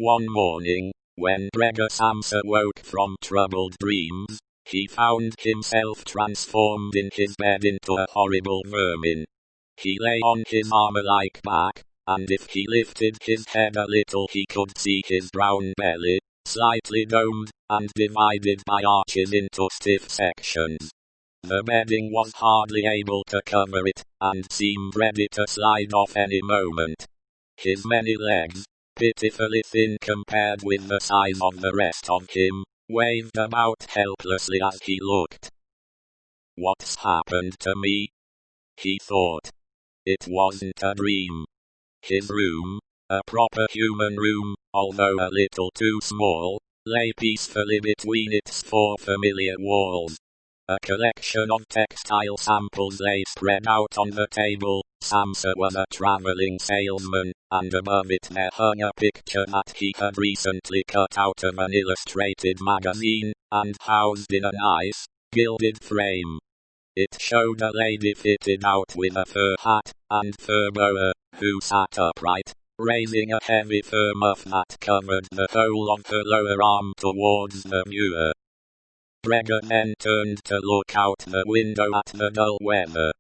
One morning, when Gregor Samsa woke from troubled dreams, he found himself transformed in his bed into a horrible vermin. He lay on his armor-like back, and if he lifted his head a little he could see his brown belly, slightly domed, and divided by arches into stiff sections. The bedding was hardly able to cover it, and seemed ready to slide off any moment. His many legs, pitifully thin compared with the size of the rest of him, waved about helplessly as he looked. "What's happened to me?" he thought. It wasn't a dream. His room, a proper human room, although a little too small, lay peacefully between its four familiar walls. A collection of textile samples lay spread out on the table. Samsa was a traveling salesman, and above it there hung a picture that he had recently cut out of an illustrated magazine, and housed in a nice, gilded frame. It showed a lady fitted out with a fur hat and fur boa, who sat upright, raising a heavy fur muff that covered the whole of her lower arm towards the viewer. Gregor then turned to look out the window at the dull weather.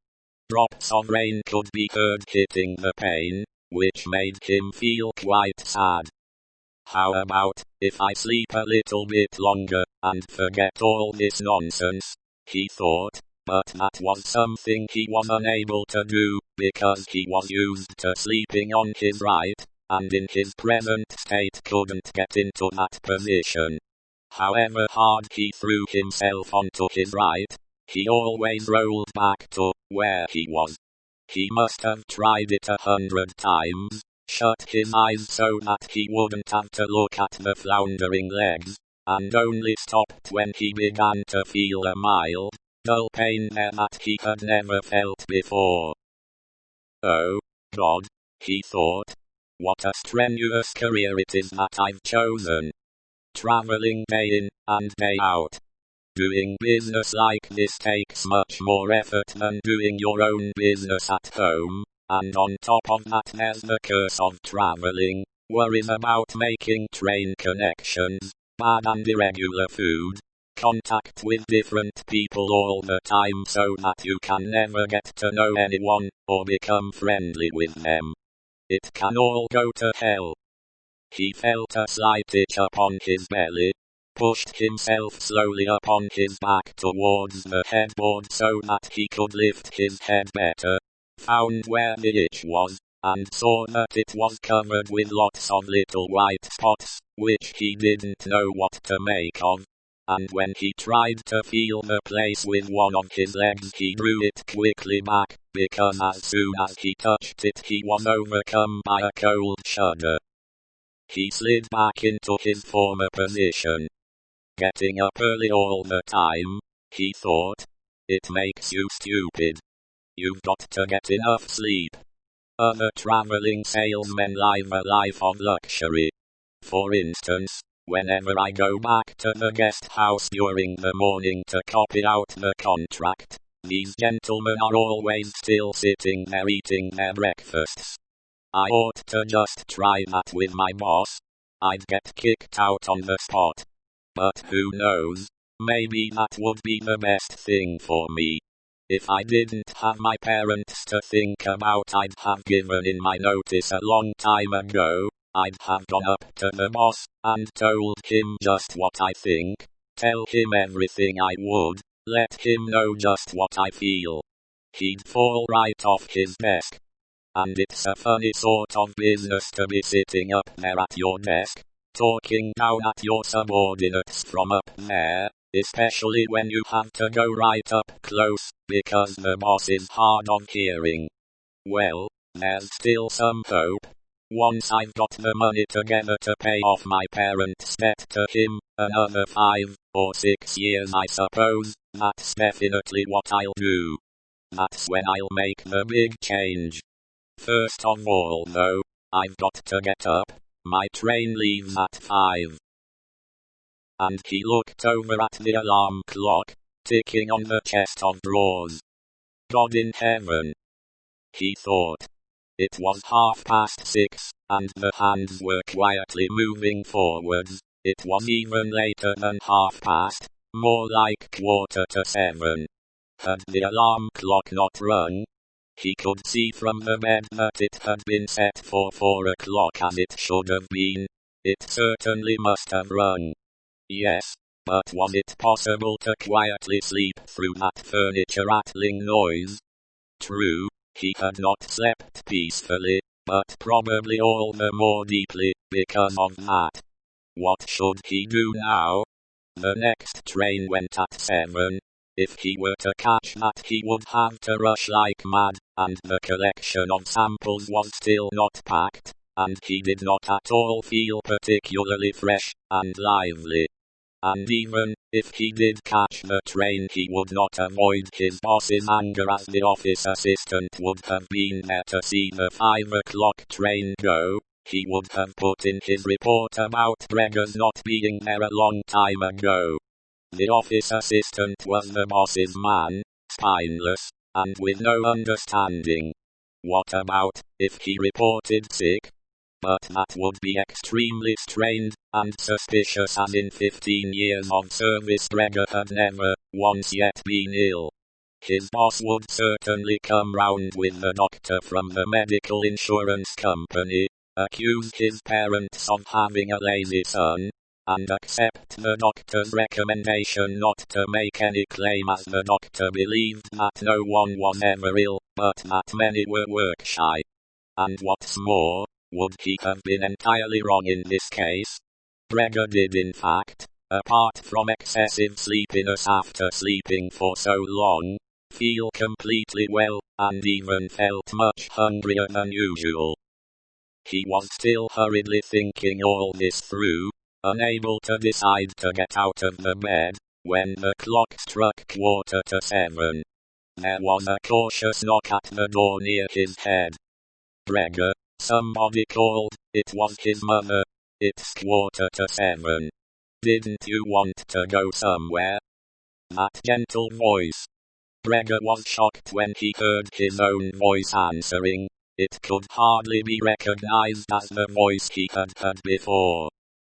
Drops of rain could be heard hitting the pane, which made him feel quite sad. How about if I sleep a little bit longer, and forget all this nonsense, he thought, but that was something he was unable to do, because he was used to sleeping on his right, and in his present state couldn't get into that position. However hard he threw himself onto his right, he always rolled back to where he was. He must have tried it 100 times, shut his eyes so that he wouldn't have to look at the floundering legs, and only stopped when he began to feel a mild, dull pain there that he had never felt before. "Oh, God," he thought, "what a strenuous career it is that I've chosen. Traveling day in and day out. Doing business like this takes much more effort than doing your own business at home, and on top of that there's the curse of traveling, worries about making train connections, bad and irregular food, contact with different people all the time so that you can never get to know anyone, or become friendly with them. It can all go to hell." He felt a slight itch upon his belly, pushed himself slowly up on his back towards the headboard so that he could lift his head better, found where the itch was, and saw that it was covered with lots of little white spots, which he didn't know what to make of, and when he tried to feel the place with one of his legs he drew it quickly back, because as soon as he touched it he was overcome by a cold shudder. He slid back into his former position. Getting up early all the time, he thought. It makes you stupid. You've got to get enough sleep. Other traveling salesmen live a life of luxury. For instance, whenever I go back to the guest house during the morning to copy out the contract, these gentlemen are always still sitting there eating their breakfasts. I ought to just try that with my boss. I'd get kicked out on the spot. But who knows, maybe that would be the best thing for me. If I didn't have my parents to think about, I'd have given in my notice a long time ago. I'd have gone up to the boss and told him just what I think, tell him everything I would, let him know just what I feel. He'd fall right off his desk. And it's a funny sort of business to be sitting up there at your desk, talking down at your subordinates from up there, especially when you have to go right up close, because the boss is hard of hearing. Well, there's still some hope. Once I've got the money together to pay off my parents' debt to him, another 5 or 6 years I suppose, that's definitely what I'll do. That's when I'll make the big change. First of all though, I've got to get up, my train leaves at 5. And he looked over at the alarm clock, ticking on the chest of drawers. God in heaven, he thought. It was 6:30, and the hands were quietly moving forwards. It was even later than 6:30, more like 6:45. Had the alarm clock not rung? He could see from the bed that it had been set for 4 o'clock as it should have been. It certainly must have rung. Yes, but was it possible to quietly sleep through that furniture-rattling noise? True, he had not slept peacefully, but probably all the more deeply because of that. What should he do now? The next train went at 7. If he were to catch that, he would have to rush like mad, and the collection of samples was still not packed, and he did not at all feel particularly fresh and lively. And even if he did catch the train, he would not avoid his boss's anger, as the office assistant would have been there to see the 5 o'clock train go. He would have put in his report about Breger's not being there a long time ago. The office assistant was the boss's man, spineless, and with no understanding. What about if he reported sick? But that would be extremely strained and suspicious, as in 15 years of service Breger had never once yet been ill. His boss would certainly come round with the doctor from the medical insurance company, accuse his parents of having a lazy son, and accept the doctor's recommendation not to make any claim, as the doctor believed that no one was ever ill, but that many were work-shy. And what's more, would he have been entirely wrong in this case? Breger did in fact, apart from excessive sleepiness after sleeping for so long, feel completely well, and even felt much hungrier than usual. He was still hurriedly thinking all this through, unable to decide to get out of the bed, when the clock struck 7:15. There was a cautious knock at the door near his head. Breger, somebody called. It was his mother. It's 7:15. Didn't you want to go somewhere? That gentle voice. Breger was shocked when he heard his own voice answering. It could hardly be recognized as the voice he had heard before.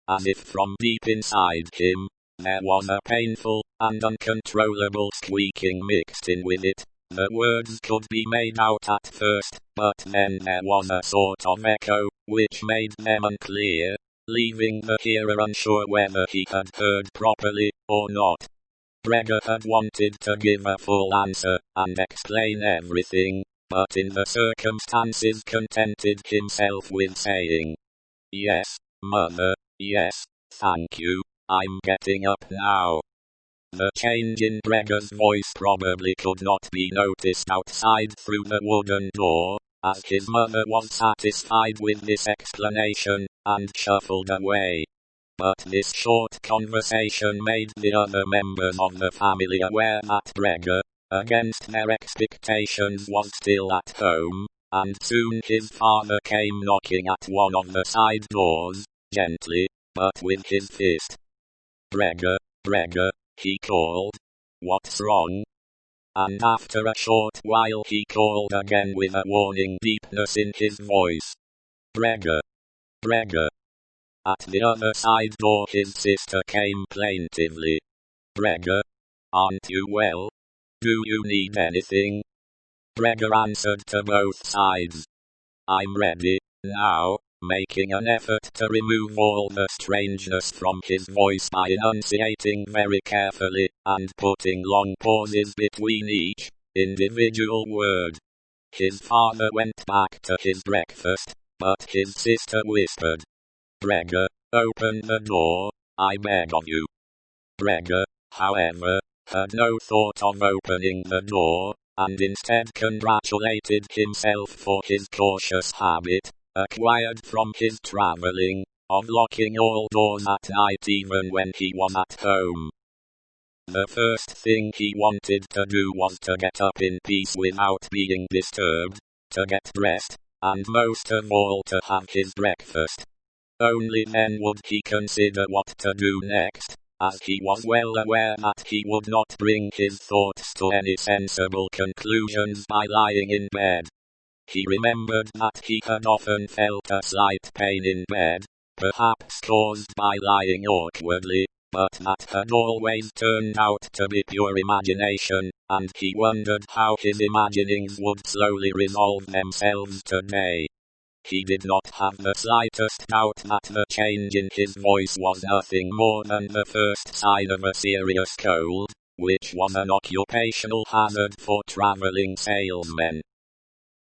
As if from deep inside him, there was a painful and uncontrollable squeaking mixed in with it. The words could be made out at first, but then there was a sort of echo, which made them unclear, leaving the hearer unsure whether he had heard properly or not. Breger had wanted to give a full answer and explain everything, but in the circumstances contented himself with saying, "Yes, Mother, yes, thank you, I'm getting up now." The change in Breger's voice probably could not be noticed outside through the wooden door, as his mother was satisfied with this explanation, and shuffled away. But this short conversation made the other members of the family aware that Breger, against their expectations, was still at home, and soon his father came knocking at one of the side doors, gently, but with his fist. "Breger, Breger," he called. "What's wrong?" And after a short while he called again with a warning deepness in his voice. "Breger, Breger." At the other side door his sister came plaintively. "Breger, aren't you well? Do you need anything?" Breger answered to both sides. "I'm ready, now," making an effort to remove all the strangeness from his voice by enunciating very carefully, and putting long pauses between each individual word. His father went back to his breakfast, but his sister whispered, "Breger, open the door, I beg of you." Breger, however, had no thought of opening the door, and instead congratulated himself for his cautious habit, acquired from his traveling, of locking all doors at night even when he was at home. The first thing he wanted to do was to get up in peace without being disturbed, to get dressed, and most of all to have his breakfast. Only then would he consider what to do next, as he was well aware that he would not bring his thoughts to any sensible conclusions by lying in bed. He remembered that he had often felt a slight pain in bed, perhaps caused by lying awkwardly, but that had always turned out to be pure imagination, and he wondered how his imaginings would slowly resolve themselves today. He did not have the slightest doubt that the change in his voice was nothing more than the first sign of a serious cold, which was an occupational hazard for traveling salesmen.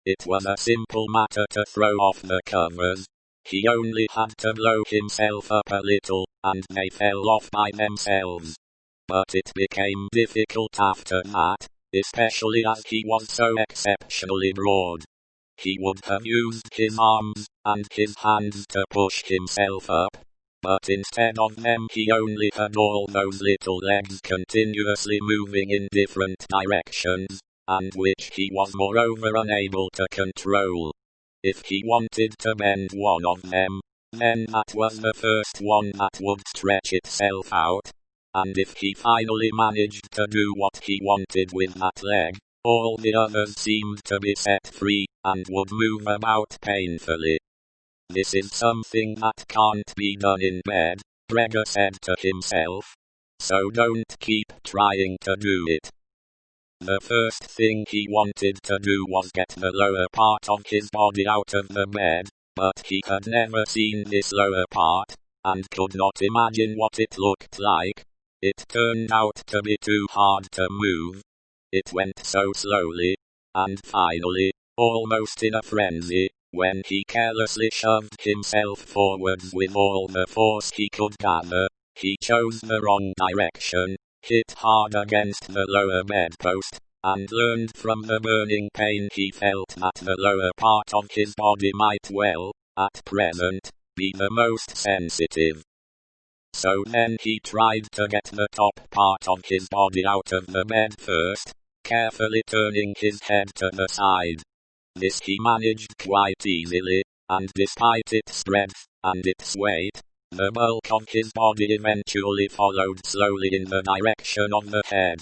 It was a simple matter to throw off the covers. He only had to blow himself up a little, and they fell off by themselves. But it became difficult after that, especially as he was so exceptionally broad. He would have used his arms and his hands to push himself up, but instead of them he only had all those little legs continuously moving in different directions, and which he was moreover unable to control. If he wanted to bend one of them, then that was the first one that would stretch itself out, and if he finally managed to do what he wanted with that leg, all the others seemed to be set free, and would move about painfully. "This is something that can't be done in bed," Gregor said to himself, "so don't keep trying to do it." The first thing he wanted to do was get the lower part of his body out of the bed, but he had never seen this lower part, and could not imagine what it looked like. It turned out to be too hard to move. It went so slowly, and finally, almost in a frenzy, when he carelessly shoved himself forwards with all the force he could gather, he chose the wrong direction, hit hard against the lower bedpost, and learned from the burning pain he felt that the lower part of his body might well, at present, be the most sensitive. So then he tried to get the top part of his body out of the bed first, carefully turning his head to the side. This he managed quite easily, and despite its breadth and its weight, the bulk of his body eventually followed slowly in the direction of the head.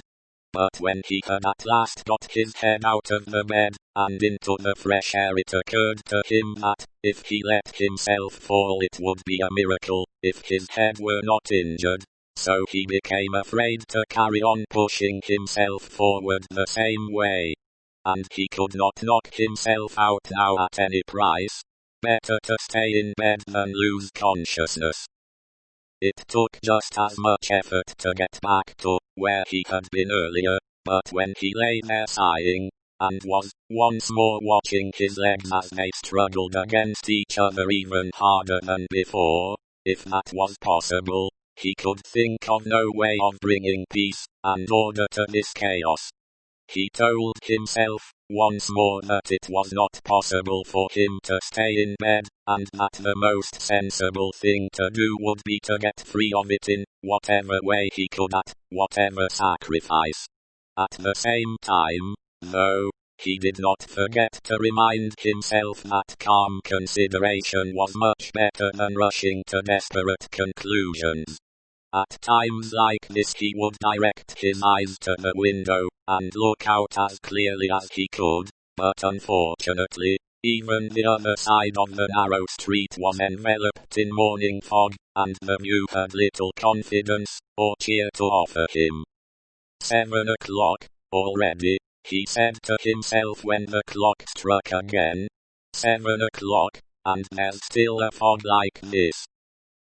But when he had at last got his head out of the bed, and into the fresh air, it occurred to him that, if he let himself fall, it would be a miracle if his head were not injured. So he became afraid to carry on pushing himself forward the same way. And he could not knock himself out now at any price. Better to stay in bed than lose consciousness. It took just as much effort to get back to where he had been earlier, but when he lay there sighing, and was once more watching his legs as they struggled against each other even harder than before, if that was possible, he could think of no way of bringing peace and order to this chaos. He told himself once more that it was not possible for him to stay in bed, and that the most sensible thing to do would be to get free of it in whatever way he could, at whatever sacrifice. At the same time, though, he did not forget to remind himself that calm consideration was much better than rushing to desperate conclusions. At times like this he would direct his eyes to the window, and look out as clearly as he could, but unfortunately, even the other side of the narrow street was enveloped in morning fog, and the view had little confidence or cheer to offer him. 7 o'clock, already, he said to himself when the clock struck again. 7 o'clock, and there's still a fog like this.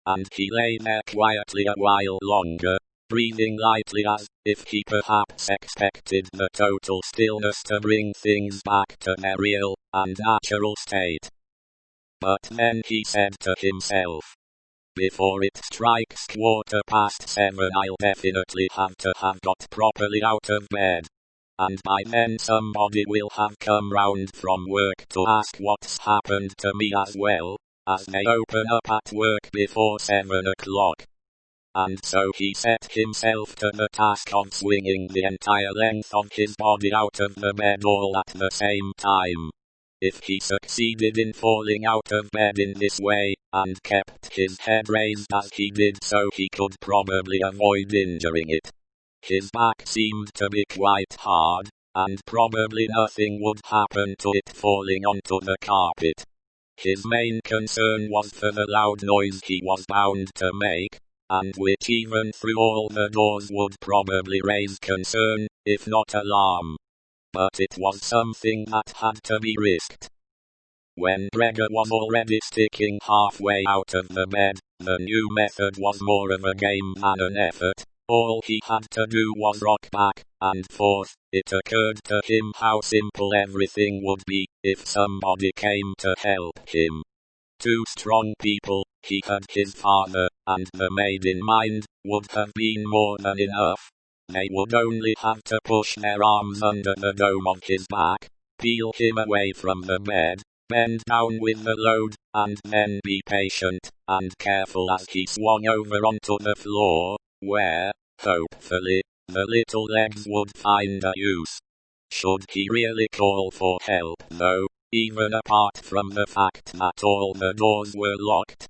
And he lay there quietly a while longer, breathing lightly as if he perhaps expected the total stillness to bring things back to their real and natural state. But then he said to himself, "Before it strikes 7:15, I'll definitely have to have got properly out of bed. And by then somebody will have come round from work to ask what's happened to me as well, as they open up at work before 7 o'clock. And so he set himself to the task of swinging the entire length of his body out of the bed all at the same time. If he succeeded in falling out of bed in this way, and kept his head raised as he did so, he could probably avoid injuring it. His back seemed to be quite hard, and probably nothing would happen to it falling onto the carpet. His main concern was for the loud noise he was bound to make, and which even through all the doors would probably raise concern, if not alarm. But it was something that had to be risked. When Gregor was already sticking halfway out of the bed, the new method was more of a game than an effort. All he had to do was rock back and forth. It occurred to him how simple everything would be if somebody came to help him. 2 strong people, he had his father and the maid in mind, would have been more than enough. They would only have to push their arms under the dome of his back, peel him away from the bed, bend down with the load, and then be patient and careful as he swung over onto the floor, where, hopefully, the little legs would find a use. Should he really call for help though, even apart from the fact that all the doors were locked?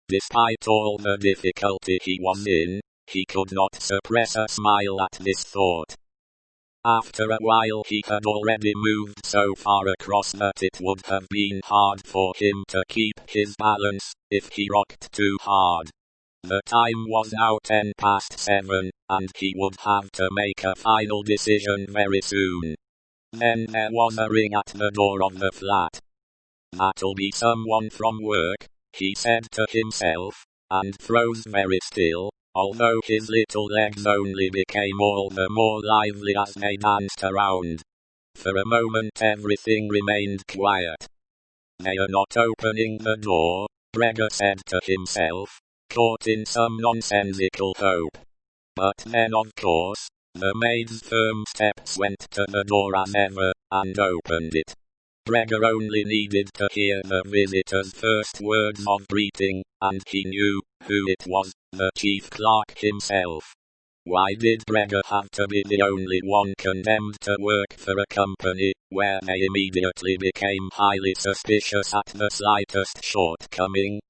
Despite all the difficulty he was in, he could not suppress a smile at this thought. After a while he had already moved so far across that it would have been hard for him to keep his balance if he rocked too hard. The time was now 7:10, and he would have to make a final decision very soon. Then there was a ring at the door of the flat. "That'll be someone from work," he said to himself, and froze very still, although his little legs only became all the more lively as they danced around. For a moment everything remained quiet. "They are not opening the door," Gregor said to himself, caught in some nonsensical hope. But then of course, the maid's firm steps went to the door as ever, and opened it. Gregor only needed to hear the visitor's first words of greeting, and he knew who it was, the chief clerk himself. Why did Gregor have to be the only one condemned to work for a company, where they immediately became highly suspicious at the slightest shortcoming?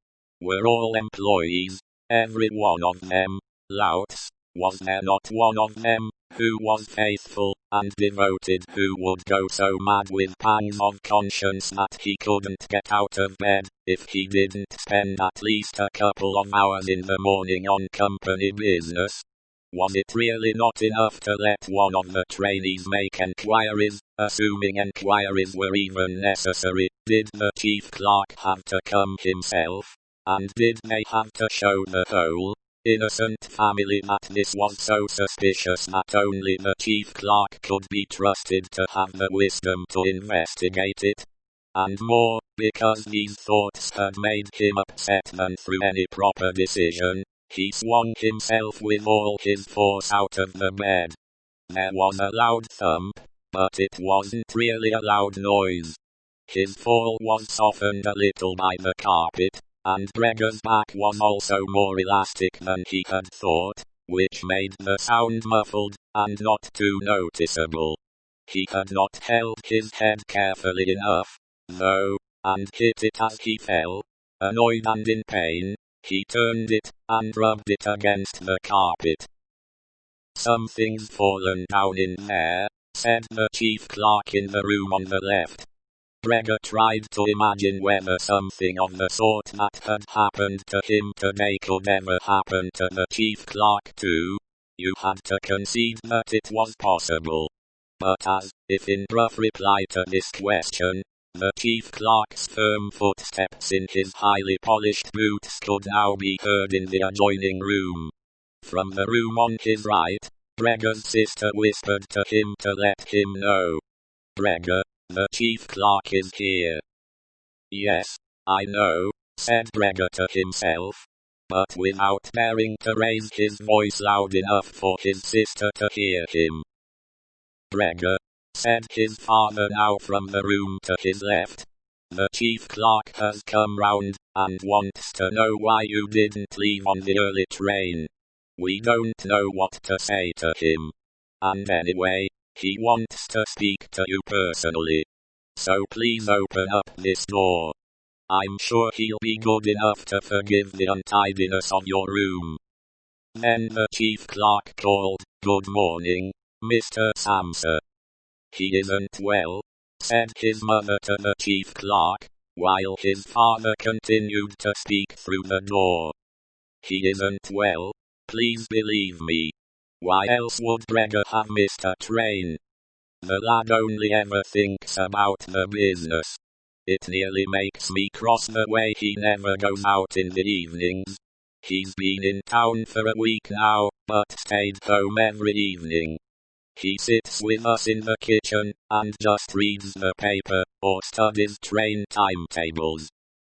Were all employees, every one of them, louts? Was there not one of them who was faithful and devoted, who would go so mad with pangs of conscience that he couldn't get out of bed if he didn't spend at least a couple of hours in the morning on company business? Was it really not enough to let one of the trainees make enquiries, assuming enquiries were even necessary? Did the chief clerk have to come himself? And did they have to show the whole innocent family that this was so suspicious that only the chief clerk could be trusted to have the wisdom to investigate it? And more, because these thoughts had made him upset than through any proper decision, he swung himself with all his force out of the bed. There was a loud thump, but it wasn't really a loud noise. His fall was softened a little by the carpet, and Gregor's back was also more elastic than he had thought, which made the sound muffled, and not too noticeable. He had not held his head carefully enough, though, and hit it as he fell. Annoyed and in pain, he turned it, and rubbed it against the carpet. "Something's fallen down in there," said the chief clerk in the room on the left. Gregor tried to imagine whether something of the sort that had happened to him today could ever happen to the chief clerk too. You had to concede that it was possible. But as if in gruff reply to this question, the chief clerk's firm footsteps in his highly polished boots could now be heard in the adjoining room. From the room on his right, Gregor's sister whispered to him to let him know. "Gregor, the chief clerk is here." "Yes, I know," said Gregor to himself, but without daring to raise his voice loud enough for his sister to hear him. "Gregor," said his father now from the room to his left, "the chief clerk has come round, and wants to know why you didn't leave on the early train. We don't know what to say to him. And anyway, he wants to speak to you personally. So please open up this door. I'm sure he'll be good enough to forgive the untidiness of your room." Then the chief clerk called, "Good morning, Mr. Samsa." "He isn't well," said his mother to the chief clerk, while his father continued to speak through the door. "He isn't well, please believe me. Why else would Gregor have missed a train? The lad only ever thinks about the business. It nearly makes me cross the way he never goes out in the evenings. He's been in town for a week now, but stayed home every evening. He sits with us in the kitchen, and just reads the paper, or studies train timetables.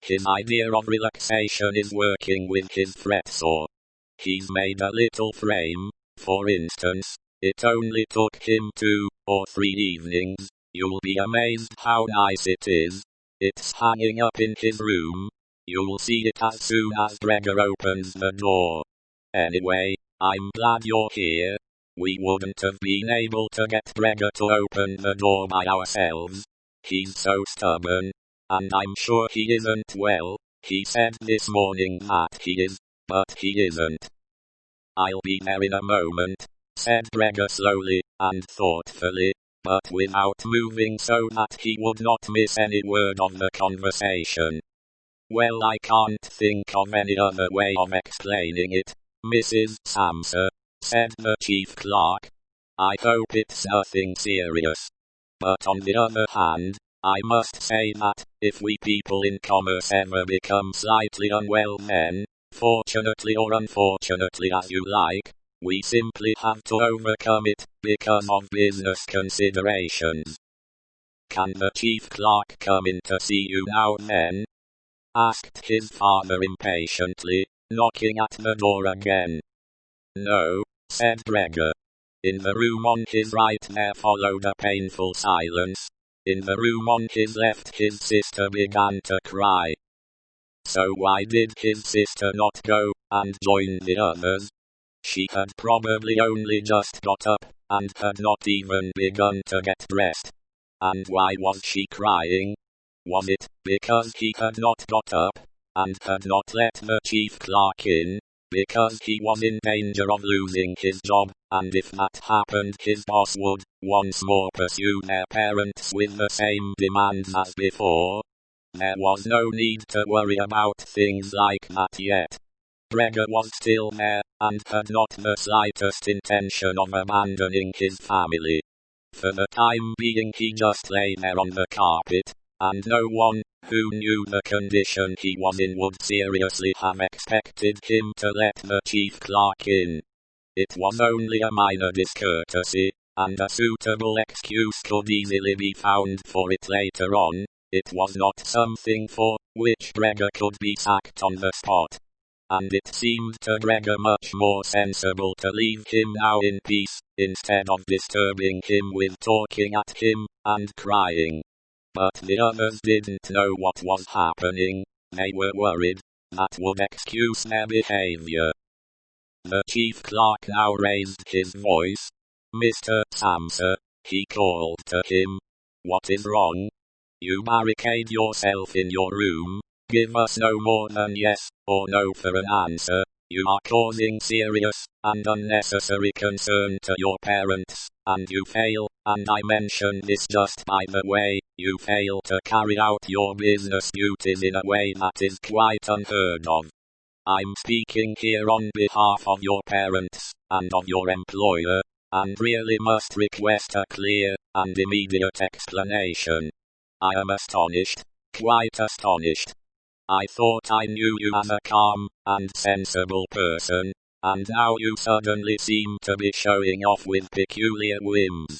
His idea of relaxation is working with his fretsaw. He's made a little frame, for instance. It only took him 2 or 3 evenings. You'll be amazed how nice it is. It's hanging up in his room. You'll see it as soon as Gregor opens the door. Anyway, I'm glad you're here. We wouldn't have been able to get Gregor to open the door by ourselves. He's so stubborn. And I'm sure he isn't well. He said this morning that he is, but he isn't." "I'll be there in a moment," said Gregor slowly and thoughtfully, but without moving so that he would not miss any word of the conversation. "Well, I can't think of any other way of explaining it, Mrs. Samsa," said the chief clerk. "I hope it's nothing serious. But on the other hand, I must say that, if we people in commerce ever become slightly unwell then, fortunately or unfortunately as you like, we simply have to overcome it, because of business considerations." "Can the chief clerk come in to see you now then?" asked his father impatiently, knocking at the door again. "No," said Gregor. In the room on his right there followed a painful silence. In the room on his left his sister began to cry. So why did his sister not go and join the others? She had probably only just got up, and had not even begun to get dressed. And why was she crying? Was it because he had not got up, and had not let the chief clerk in? Because he was in danger of losing his job, and if that happened his boss would once more pursue their parents with the same demands as before? There was no need to worry about things like that yet. Gregor was still there, and had not the slightest intention of abandoning his family. For the time being he just lay there on the carpet, and no one who knew the condition he was in would seriously have expected him to let the chief clerk in. It was only a minor discourtesy, and a suitable excuse could easily be found for it later on. It was not something for which Gregor could be sacked on the spot. And it seemed to Gregor much more sensible to leave him now in peace, instead of disturbing him with talking at him and crying. But the others didn't know what was happening. They were worried. That would excuse their behavior. The chief clerk now raised his voice. "Mr. Samsa," he called to him. "What is wrong? You barricade yourself in your room. Give us no more than yes or no for an answer. You are causing serious and unnecessary concern to your parents, and you fail, and I mention this just by the way, you fail to carry out your business duties in a way that is quite unheard of. I'm speaking here on behalf of your parents, and of your employer, and really must request a clear and immediate explanation. I am astonished, quite astonished. I thought I knew you as a calm and sensible person, and now you suddenly seem to be showing off with peculiar whims.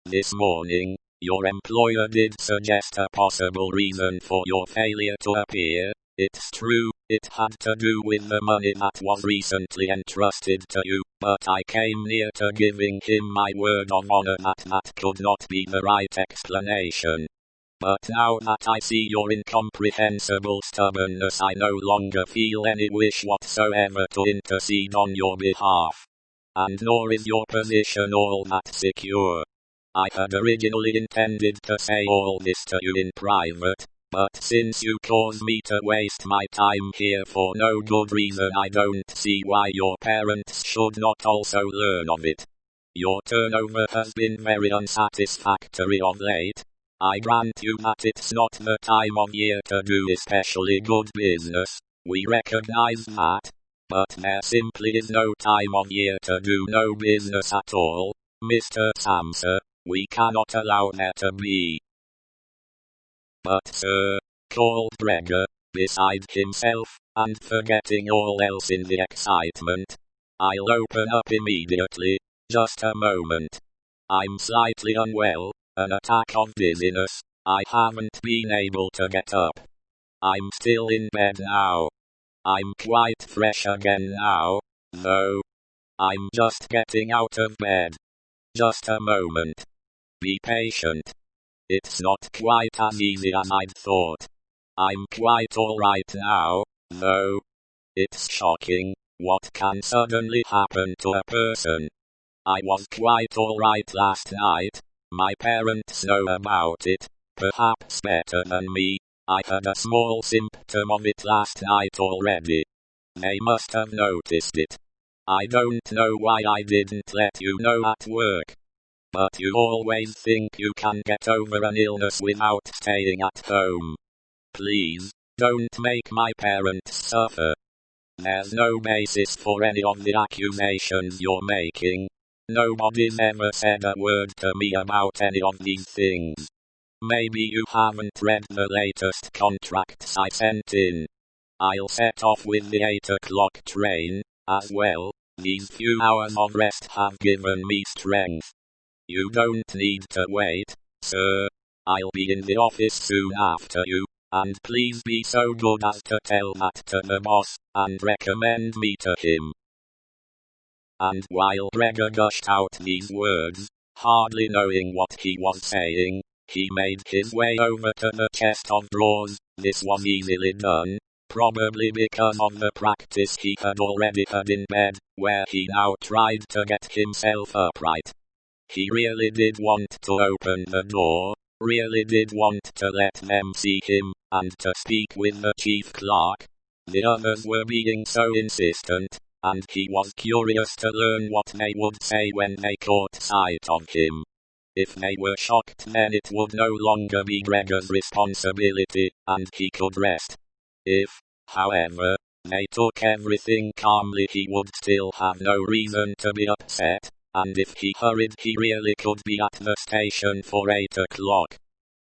This morning, your employer did suggest a possible reason for your failure to appear. It's true, it had to do with the money that was recently entrusted to you, but I came near to giving him my word of honor that that could not be the right explanation. But now that I see your incomprehensible stubbornness, I no longer feel any wish whatsoever to intercede on your behalf. And nor is your position all that secure. I had originally intended to say all this to you in private, but since you cause me to waste my time here for no good reason, I don't see why your parents should not also learn of it. Your turnover has been very unsatisfactory of late. I grant you that it's not the time of year to do especially good business, we recognize that, but there simply is no time of year to do no business at all, Mr. Samsa, we cannot allow there to be. But sir, called Gregor, beside himself, and forgetting all else in the excitement, I'll open up immediately, just a moment. I'm slightly unwell, an attack of dizziness, I haven't been able to get up. I'm still in bed now. I'm quite fresh again now, though. I'm just getting out of bed. Just a moment. Be patient. It's not quite as easy as I'd thought. I'm quite alright now, though. It's shocking, what can suddenly happen to a person. I was quite alright last night, my parents know about it, perhaps better than me. I had a small symptom of it last night already. They must have noticed it. I don't know why I didn't let you know at work. But you always think you can get over an illness without staying at home. Please, don't make my parents suffer. There's no basis for any of the accusations you're making. Nobody's ever said a word to me about any of these things. Maybe you haven't read the latest contracts I sent in. I'll set off with the 8 o'clock train, as well. These few hours of rest have given me strength. You don't need to wait, sir. I'll be in the office soon after you, and please be so good as to tell that to the boss, and recommend me to him. And while Gregor gushed out these words, hardly knowing what he was saying, he made his way over to the chest of drawers. This was easily done, probably because of the practice he had already had in bed, where he now tried to get himself upright. He really did want to open the door, really did want to let them see him, and to speak with the chief clerk. The others were being so insistent, and he was curious to learn what they would say when they caught sight of him. If they were shocked, then it would no longer be Gregor's responsibility, and he could rest. If, however, they took everything calmly, he would still have no reason to be upset, and if he hurried, he really could be at the station for 8 o'clock.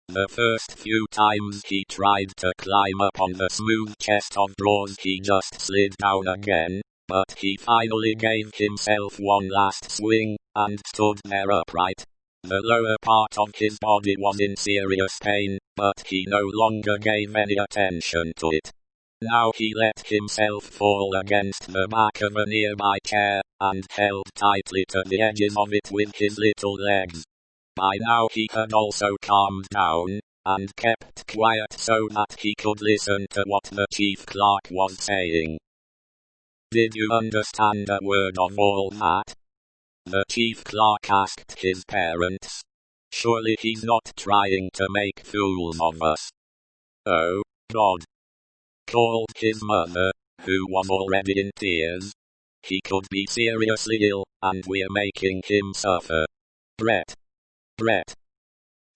The first few times he tried to climb up on the smooth chest of drawers, he just slid down again, but he finally gave himself one last swing, and stood there upright. The lower part of his body was in serious pain, but he no longer gave any attention to it. Now he let himself fall against the back of a nearby chair, and held tightly to the edges of it with his little legs. By now he had also calmed down, and kept quiet so that he could listen to what the chief clerk was saying. Did you understand a word of all that? The chief clerk asked his parents. Surely he's not trying to make fools of us. Oh, God! Called his mother, who was already in tears. He could be seriously ill, and we're making him suffer. Brett!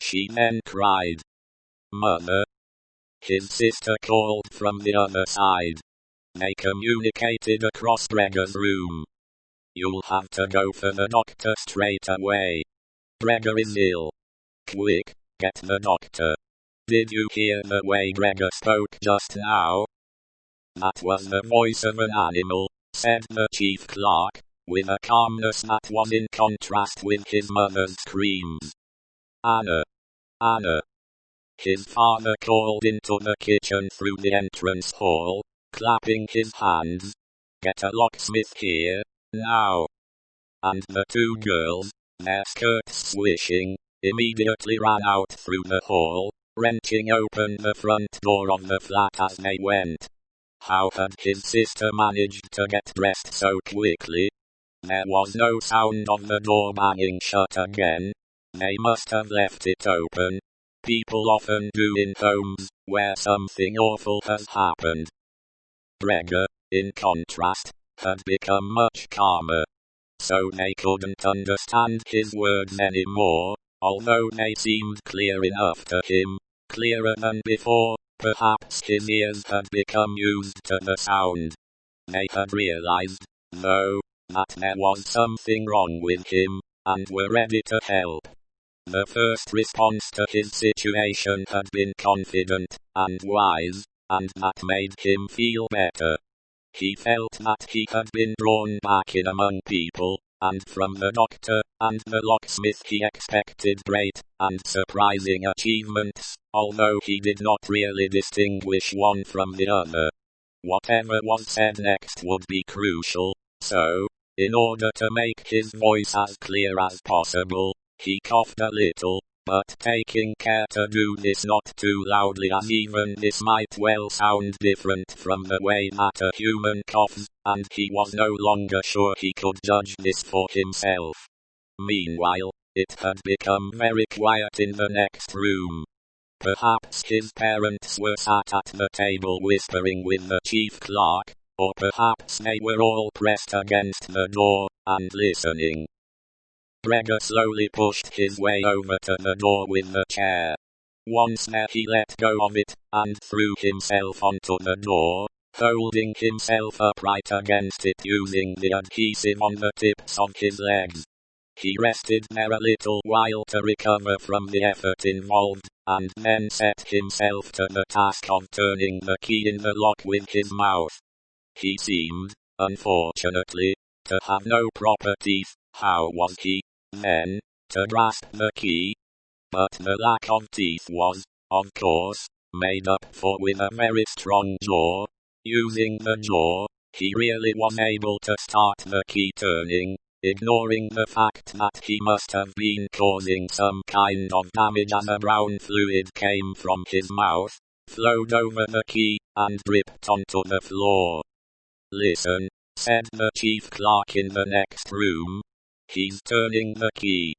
She then cried. Mother! His sister called from the other side. They communicated across Gregor's room. You'll have to go for the doctor straight away. Gregor is ill. Quick, get the doctor. Did you hear the way Gregor spoke just now? That was the voice of an animal, said the chief clerk, with a calmness that was in contrast with his mother's screams. Anna! His father called into the kitchen through the entrance hall, clapping his hands. Get a locksmith here, now! And the two girls, their skirts swishing, immediately ran out through the hall, wrenching open the front door of the flat as they went. How had his sister managed to get dressed so quickly? There was no sound of the door banging shut again. They must have left it open. People often do in homes where something awful has happened. Gregor, in contrast, had become much calmer. so they couldn't understand his words anymore, although they seemed clear enough to him, clearer than before. Perhaps his ears had become used to the sound. They had realized, though, that there was something wrong with him, and were ready to help. The first response to his situation had been confident and wise, and that made him feel better. He felt that he had been drawn back in among people, and from the doctor and the locksmith he expected great and surprising achievements, although he did not really distinguish one from the other. Whatever was said next would be crucial, so, in order to make his voice as clear as possible, he coughed a little, but taking care to do this not too loudly, as even this might well sound different from the way that a human coughs, and he was no longer sure he could judge this for himself. Meanwhile, it had become very quiet in the next room. Perhaps his parents were sat at the table whispering with the chief clerk, or perhaps they were all pressed against the door, and listening. Gregor slowly pushed his way over to the door with the chair. Once there he let go of it, and threw himself onto the door, holding himself upright against it using the adhesive on the tips of his legs. He rested there a little while to recover from the effort involved, and then set himself to the task of turning the key in the lock with his mouth. He seemed, unfortunately, to have no proper teeth. How was he, then, to grasp the key? But the lack of teeth was, of course, made up for with a very strong jaw. Using the jaw, he really was able to start the key turning, ignoring the fact that he must have been causing some kind of damage as a brown fluid came from his mouth, flowed over the key, and dripped onto the floor. "Listen," said the chief clerk in the next room. "He's turning the key."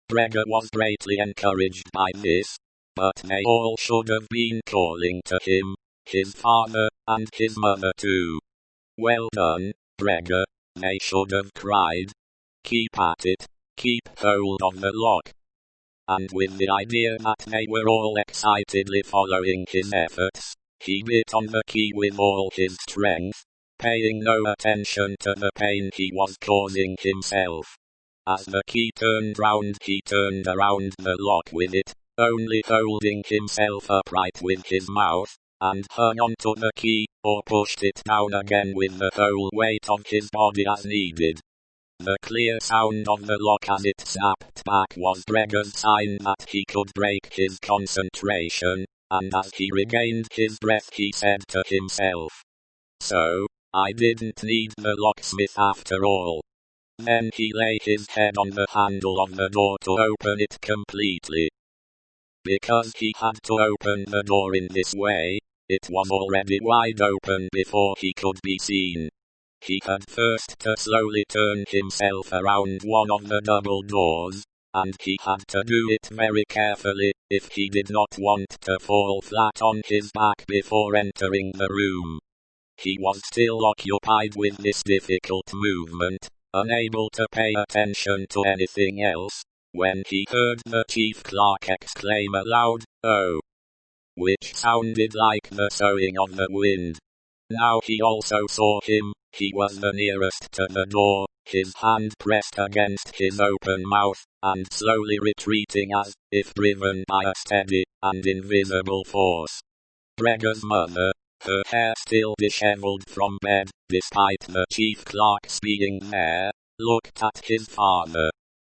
Gregor was greatly encouraged by this, but they all should have been calling to him, his father, and his mother too. "Well done, Gregor," they should have cried. "Keep at it, keep hold of the lock." And with the idea that they were all excitedly following his efforts, he bit on the key with all his strength, paying no attention to the pain he was causing himself. As the key turned round, he turned around the lock with it, only holding himself upright with his mouth, and hung onto the key, or pushed it down again with the whole weight of his body as needed. The clear sound of the lock as it snapped back was Gregor's sign that he could break his concentration, and as he regained his breath he said to himself, "So, I didn't need the locksmith after all." Then he lay his head on the handle of the door to open it completely. Because he had to open the door in this way, it was already wide open before he could be seen. He had first to slowly turn himself around one of the double doors, and he had to do it very carefully, if he did not want to fall flat on his back before entering the room. He was still occupied with this difficult movement, unable to pay attention to anything else, when he heard the chief clerk exclaim aloud, "Oh!" which sounded like the soughing of the wind. Now he also saw him. He was the nearest to the door, his hand pressed against his open mouth, and slowly retreating as if driven by a steady and invisible force. Gregor's mother, her hair still disheveled from bed, despite the chief clerk's being there, looked at his father.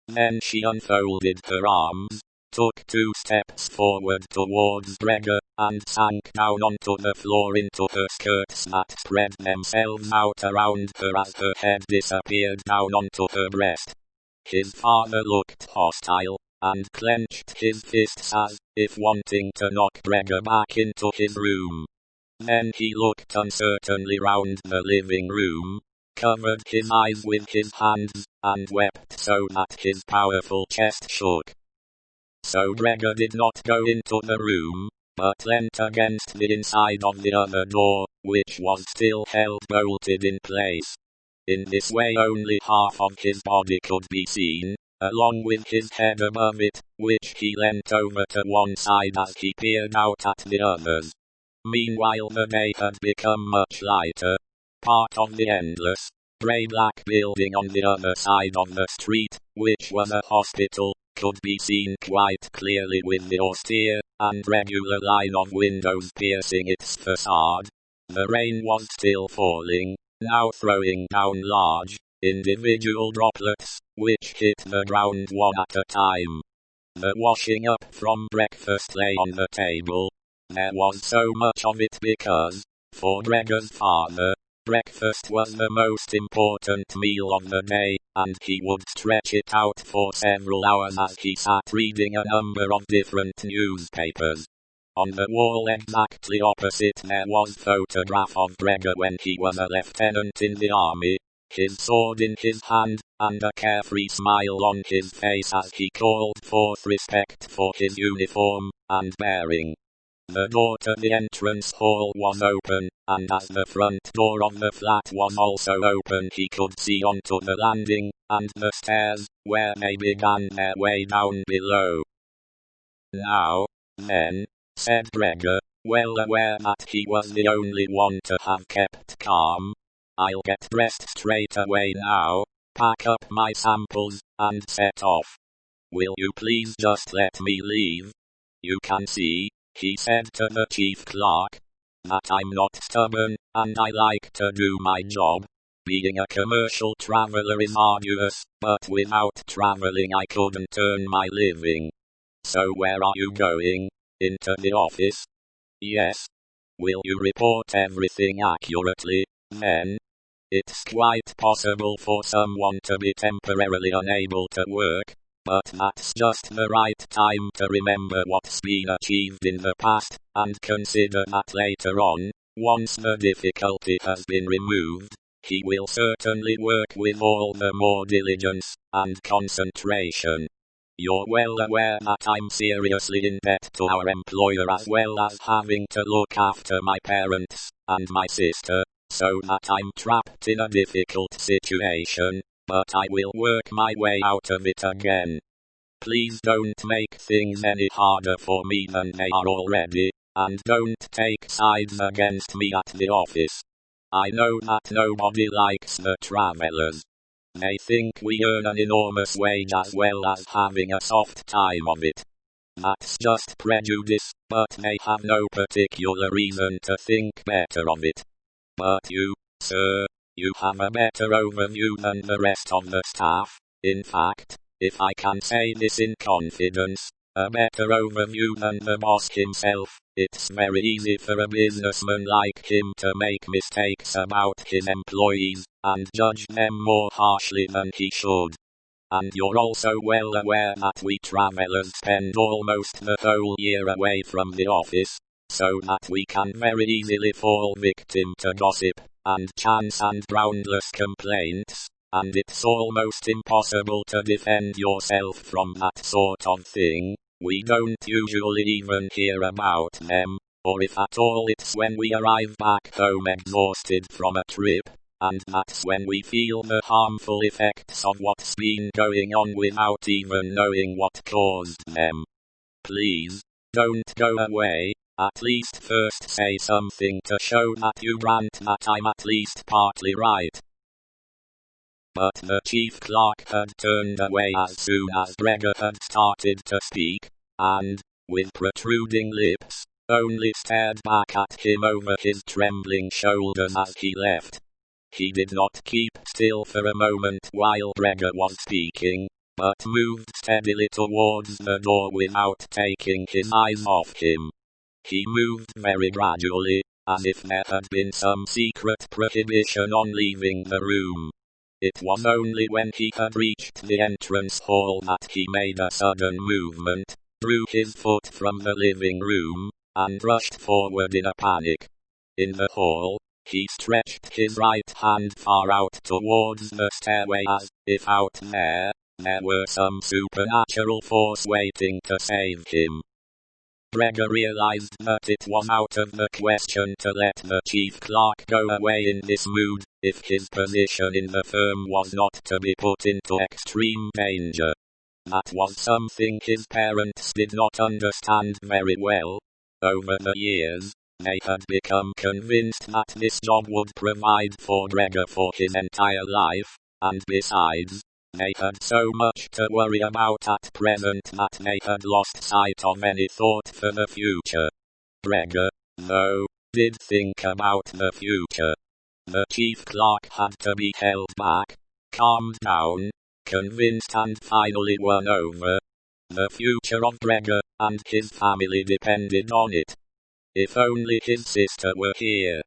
Then she unfolded her arms, took 2 steps forward towards Gregor, and sank down onto the floor into her skirts that spread themselves out around her as her head disappeared down onto her breast. His father looked hostile, and clenched his fists as if wanting to knock Gregor back into his room. Then he looked uncertainly round the living room, covered his eyes with his hands, and wept so that his powerful chest shook. So Gregor did not go into the room, but leant against the inside of the other door, which was still held bolted in place. In this way only half of his body could be seen, along with his head above it, which he leant over to one side as he peered out at the others. Meanwhile the day had become much lighter. Part of the endless, grey black building on the other side of the street, which was a hospital, could be seen quite clearly with the austere and regular line of windows piercing its facade. The rain was still falling, now throwing down large, individual droplets, which hit the ground one at a time. The washing up from breakfast lay on the table. There was so much of it because, for Gregor's father, breakfast was the most important meal of the day, and he would stretch it out for several hours as he sat reading a number of different newspapers. On the wall exactly opposite there was a photograph of Gregor when he was a lieutenant in the army, his sword in his hand, and a carefree smile on his face as he called forth respect for his uniform and bearing. The door to the entrance hall was open, and as the front door of the flat was also open he could see onto the landing, and the stairs, where they began their way down below. "Now, then," said Gregor, well aware that he was the only one to have kept calm, "I'll get dressed straight away now, pack up my samples, and set off. Will you please just let me leave? You can see," he said to the chief clerk, "that I'm not stubborn, and I like to do my job. Being a commercial traveler is arduous, but without traveling I couldn't earn my living. So where are you going? Into the office?" "Yes." "Will you report everything accurately, then? It's quite possible for someone to be temporarily unable to work, but that's just the right time to remember what's been achieved in the past, and consider that later on, once the difficulty has been removed, he will certainly work with all the more diligence and concentration. You're well aware that I'm seriously in debt to our employer as well as having to look after my parents and my sister, so that I'm trapped in a difficult situation, but I will work my way out of it again. Please don't make things any harder for me than they are already, and don't take sides against me at the office. I know that nobody likes the travelers. They think we earn an enormous wage as well as having a soft time of it. That's just prejudice, but they have no particular reason to think better of it. But you, sir, you have a better overview than the rest of the staff. In fact, if I can say this in confidence, a better overview than the boss himself. It's very easy for a businessman like him to make mistakes about his employees, and judge them more harshly than he should. And you're also well aware that we travelers spend almost the whole year away from the office, so that we can very easily fall victim to gossip, and chance and groundless complaints, and it's almost impossible to defend yourself from that sort of thing. We don't usually even hear about them, or if at all it's when we arrive back home exhausted from a trip, and that's when we feel the harmful effects of what's been going on without even knowing what caused them. Please, don't go away, at least first say something to show that you grant that I'm at least partly right." But the chief clerk had turned away as soon as Gregor had started to speak, and, with protruding lips, only stared back at him over his trembling shoulders as he left. He did not keep still for a moment while Gregor was speaking, but moved steadily towards the door without taking his eyes off him. He moved very gradually, as if there had been some secret prohibition on leaving the room. It was only when he had reached the entrance hall that he made a sudden movement, drew his foot from the living room, and rushed forward in a panic. In the hall, he stretched his right hand far out towards the stairway as if out there were some supernatural force waiting to save him. Gregor realized that it was out of the question to let the chief clerk go away in this mood, if his position in the firm was not to be put into extreme danger. That was something his parents did not understand very well. Over the years, they had become convinced that this job would provide for Gregor for his entire life, and besides, they had so much to worry about at present that they had lost sight of any thought for the future. Gregor, though, did think about the future. The chief clerk had to be held back, calmed down, convinced and finally won over. The future of Gregor and his family depended on it. If only his sister were here.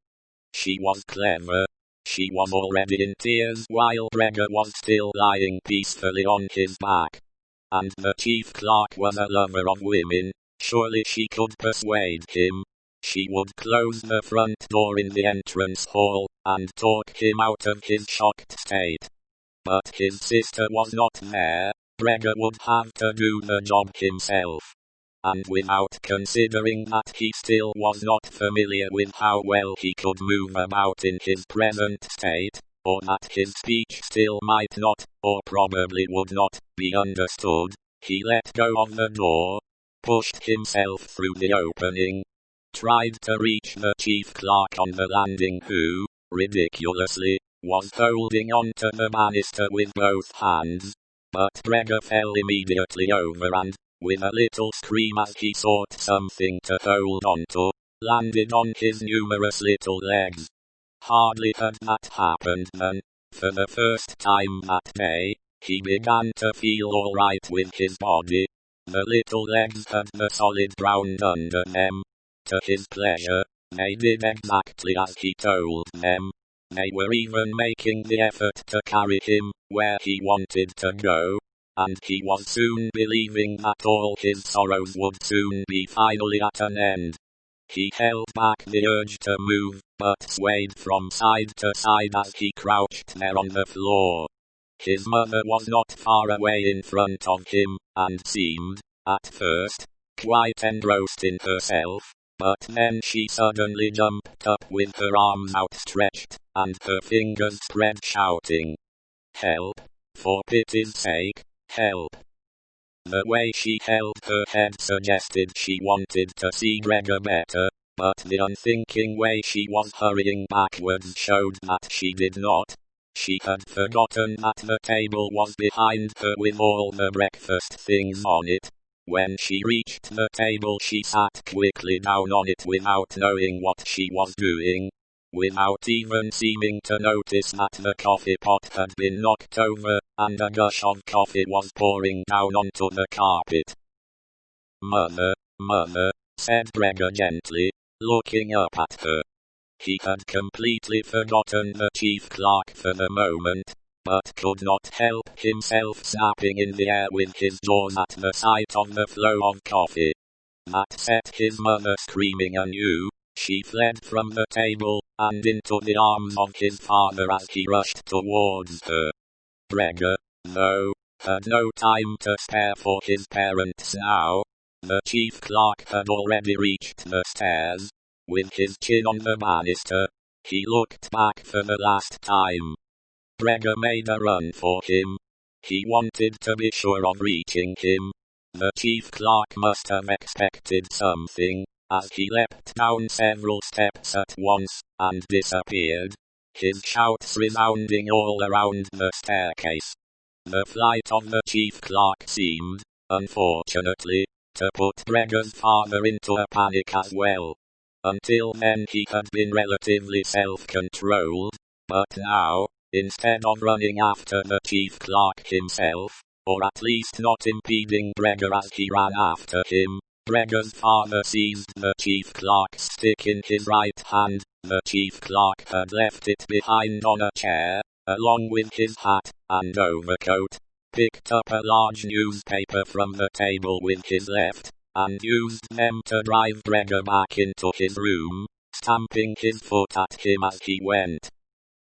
She was clever. She was already in tears while Gregor was still lying peacefully on his back. And the chief clerk was a lover of women. Surely she could persuade him. She would close the front door in the entrance hall and talk him out of his shocked state. But his sister was not there. Gregor would have to do the job himself. And without considering that he still was not familiar with how well he could move about in his present state, or that his speech still might not, or probably would not, be understood, he let go of the door, pushed himself through the opening, tried to reach the chief clerk on the landing who, ridiculously, was holding on to the banister with both hands. But Gregor fell immediately over and, with a little scream as he sought something to hold on to, landed on his numerous little legs. Hardly had that happened than, for the first time that day, he began to feel all right with his body. The little legs had the solid ground under them. To his pleasure, they did exactly as he told them. They were even making the effort to carry him where he wanted to go, and he was soon believing that all his sorrows would soon be finally at an end. He held back the urge to move, but swayed from side to side as he crouched there on the floor. His mother was not far away in front of him, and seemed, at first, quite engrossed in herself, but then she suddenly jumped up with her arms outstretched, and her fingers spread shouting, "Help! For pity's sake, help!" The way she held her head suggested she wanted to see Gregor better, but the unthinking way she was hurrying backwards showed that she did not. She had forgotten that the table was behind her with all the breakfast things on it. When she reached the table she sat quickly down on it without knowing what she was doing, without even seeming to notice that the coffee pot had been knocked over, and a gush of coffee was pouring down onto the carpet. "Mother, mother," said Gregor gently, looking up at her. He had completely forgotten the chief clerk for the moment, but could not help himself snapping in the air with his jaws at the sight of the flow of coffee. That set his mother screaming anew. She fled from the table, and into the arms of his father as he rushed towards her. Gregor, though, had no time to spare for his parents now. The chief clerk had already reached the stairs. With his chin on the banister, he looked back for the last time. Gregor made a run for him. He wanted to be sure of reaching him. The chief clerk must have expected something, as he leapt down several steps at once, and disappeared, his shouts resounding all around the staircase. The flight of the chief clerk seemed, unfortunately, to put Gregor's father into a panic as well. Until then he had been relatively self-controlled, but now, instead of running after the chief clerk himself, or at least not impeding Gregor as he ran after him, Gregor's father seized the chief clerk's stick in his right hand. The chief clerk had left it behind on a chair, along with his hat and overcoat, picked up a large newspaper from the table with his left, and used them to drive Gregor back into his room, stamping his foot at him as he went.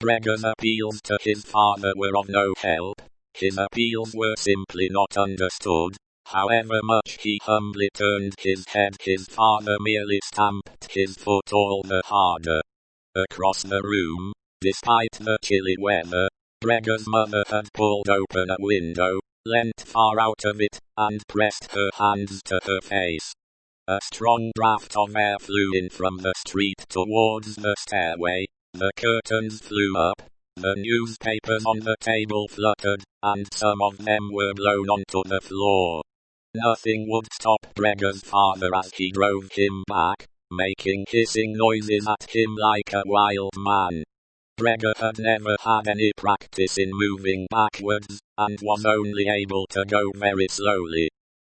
Gregor's appeals to his father were of no help. His appeals were simply not understood. However much he humbly turned his head, his father merely stamped his foot all the harder. Across the room, despite the chilly weather, Gregor's mother had pulled open a window, leant far out of it, and pressed her hands to her face. A strong draught of air flew in from the street towards the stairway, the curtains flew up, the newspapers on the table fluttered, and some of them were blown onto the floor. Nothing would stop Gregor's father as he drove him back, making hissing noises at him like a wild man. Gregor had never had any practice in moving backwards, and was only able to go very slowly.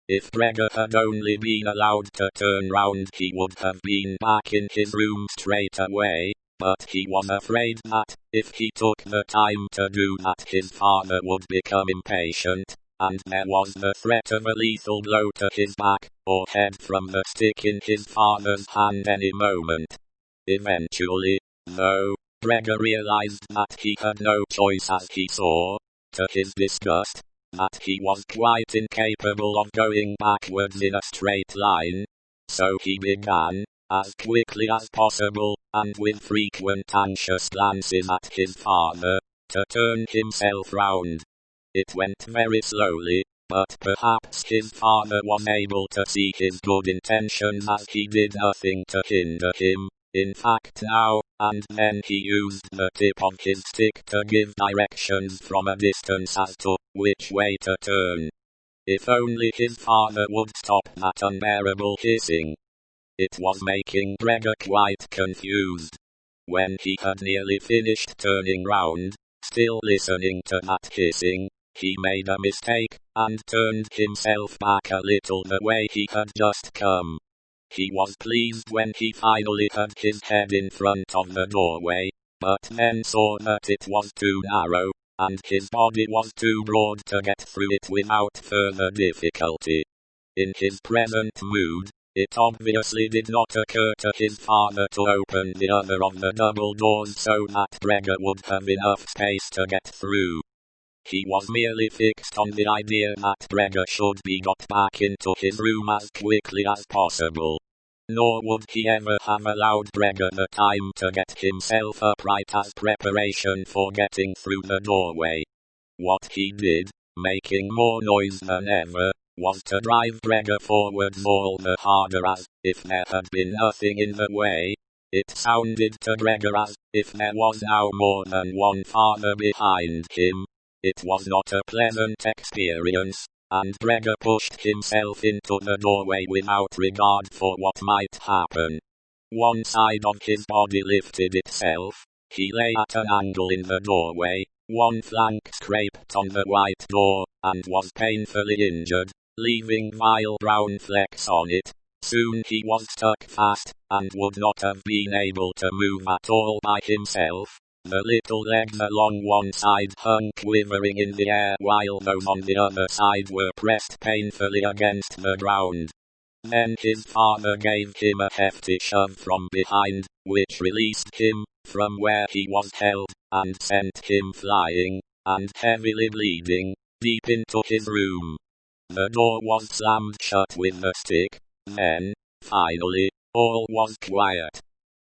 If Gregor had only been allowed to turn round, he would have been back in his room straight away, but he was afraid that, if he took the time to do that, his father would become impatient, and there was the threat of a lethal blow to his back or head from the stick in his father's hand any moment. Eventually, though, Gregor realized that he had no choice as he saw, to his disgust, that he was quite incapable of going backwards in a straight line. So he began, as quickly as possible, and with frequent anxious glances at his father, to turn himself round. It went very slowly, but perhaps his father was able to see his good intentions as he did nothing to hinder him. In fact, now and then he used the tip of his stick to give directions from a distance as to which way to turn. If only his father would stop that unbearable hissing. It was making Gregor quite confused. When he had nearly finished turning round, still listening to that hissing, he made a mistake, and turned himself back a little the way he had just come. He was pleased when he finally had his head in front of the doorway, but then saw that it was too narrow, and his body was too broad to get through it without further difficulty. In his present mood, it obviously did not occur to his father to open the other of the double doors so that Gregor would have enough space to get through. He was merely fixed on the idea that Gregor should be got back into his room as quickly as possible. Nor would he ever have allowed Gregor the time to get himself upright as preparation for getting through the doorway. What he did, making more noise than ever, was to drive Gregor forwards all the harder as, if there had been nothing in the way, it sounded to Gregor as if there was now more than one father behind him. It was not a pleasant experience, and Gregor pushed himself into the doorway without regard for what might happen. One side of his body lifted itself, he lay at an angle in the doorway, one flank scraped on the white door, and was painfully injured, leaving vile brown flecks on it. Soon he was stuck fast, and would not have been able to move at all by himself. The little legs along one side hung quivering in the air while those on the other side were pressed painfully against the ground. Then his father gave him a hefty shove from behind, which released him from where he was held, and sent him flying, and heavily bleeding, deep into his room. The door was slammed shut with the stick. Then, finally, all was quiet.